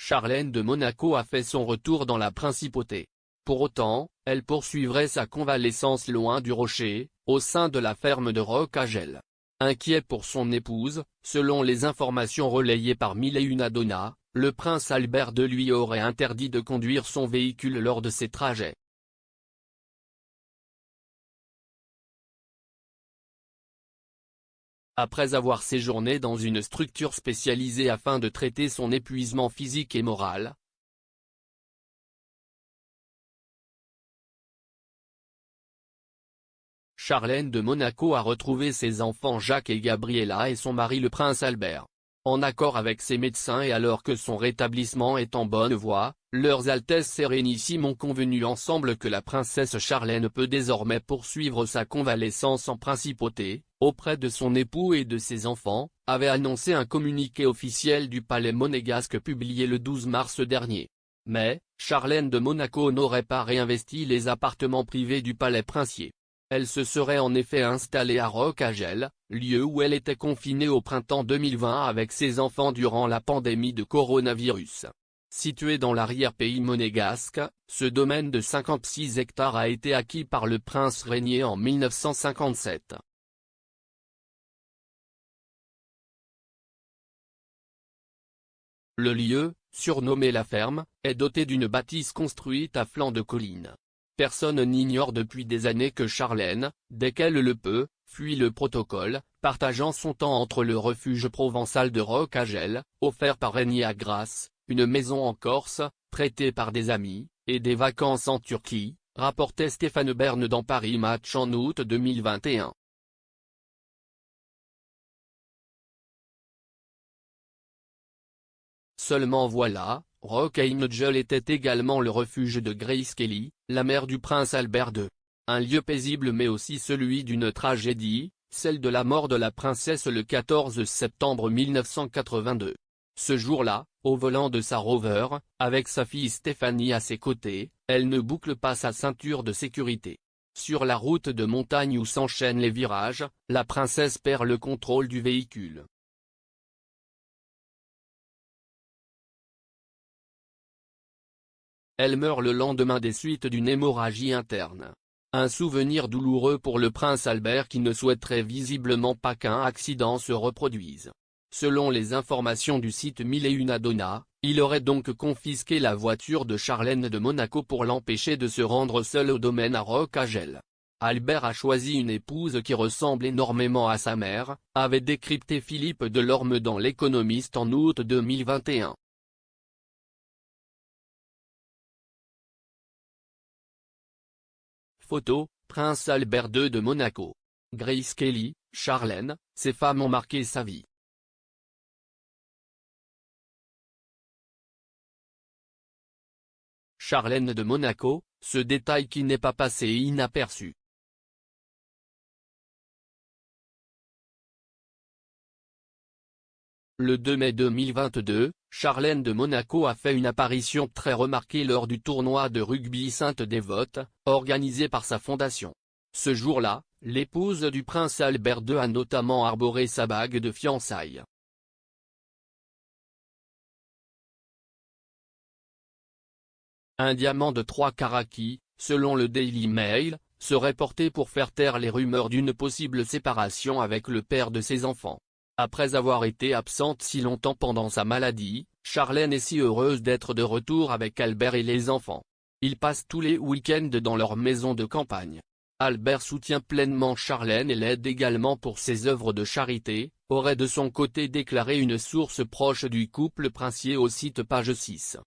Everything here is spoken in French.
Charlène de Monaco a fait son retour dans la principauté. Pour autant, elle poursuivrait sa convalescence loin du rocher, au sein de la ferme de Roch-à-Gel. Inquiet pour son épouse, selon les informations relayées par Mille et une Adona, le prince Albert II lui aurait interdit de conduire son véhicule lors de ses trajets. Après avoir séjourné dans une structure spécialisée afin de traiter son épuisement physique et moral, Charlène de Monaco a retrouvé ses enfants Jacques et Gabriella et son mari le prince Albert. En accord avec ses médecins et alors que son rétablissement est en bonne voie, leurs Altesses Sérénissimes ont convenu ensemble que la princesse Charlène peut désormais poursuivre sa convalescence en principauté, auprès de son époux et de ses enfants, avait annoncé un communiqué officiel du palais monégasque publié le 12 mars dernier. Mais, Charlène de Monaco n'aurait pas réinvesti les appartements privés du palais princier. Elle se serait en effet installée à Roch-à-Gel, lieu où elle était confinée au printemps 2020 avec ses enfants durant la pandémie de coronavirus. Situé dans l'arrière-pays monégasque, ce domaine de 56 hectares a été acquis par le prince régnier en 1957. Le lieu, surnommé la ferme, est doté d'une bâtisse construite à flanc de colline. Personne n'ignore depuis des années que Charlène, dès qu'elle le peut, fuit le protocole, partageant son temps entre le refuge provençal de Roch-à-Gel, offert par Régnier à Grasse, une maison en Corse, prêtée par des amis, et des vacances en Turquie, rapportait Stéphane Bern dans Paris Match en août 2021. Seulement voilà, Roch-à-Gel était également le refuge de Grace Kelly, la mère du prince Albert II. Un lieu paisible mais aussi celui d'une tragédie, celle de la mort de la princesse le 14 septembre 1982. Ce jour-là, au volant de sa Rover, avec sa fille Stéphanie à ses côtés, elle ne boucle pas sa ceinture de sécurité. Sur la route de montagne où s'enchaînent les virages, la princesse perd le contrôle du véhicule. Elle meurt le lendemain des suites d'une hémorragie interne. Un souvenir douloureux pour le prince Albert qui ne souhaiterait visiblement pas qu'un accident se reproduise. Selon les informations du site Mille et une Adona, il aurait donc confisqué la voiture de Charlène de Monaco pour l'empêcher de se rendre seule au domaine à Roch-à-Gel. Albert a choisi une épouse qui ressemble énormément à sa mère, avait décrypté Philippe Delorme dans L'Économiste en août 2021. Photo, Prince Albert II de Monaco. Grace Kelly, Charlène, ces femmes ont marqué sa vie. Charlène de Monaco, ce détail qui n'est pas passé inaperçu. Le 2 mai 2022, Charlène de Monaco a fait une apparition très remarquée lors du tournoi de rugby Sainte-Dévote, organisé par sa fondation. Ce jour-là, l'épouse du prince Albert II a notamment arboré sa bague de fiançailles. Un diamant de 3 carats qui, selon le Daily Mail, serait porté pour faire taire les rumeurs d'une possible séparation avec le père de ses enfants. Après avoir été absente si longtemps pendant sa maladie, Charlène est si heureuse d'être de retour avec Albert et les enfants. Ils passent tous les week-ends dans leur maison de campagne. Albert soutient pleinement Charlène et l'aide également pour ses œuvres de charité, aurait de son côté déclaré une source proche du couple princier au site Page 6.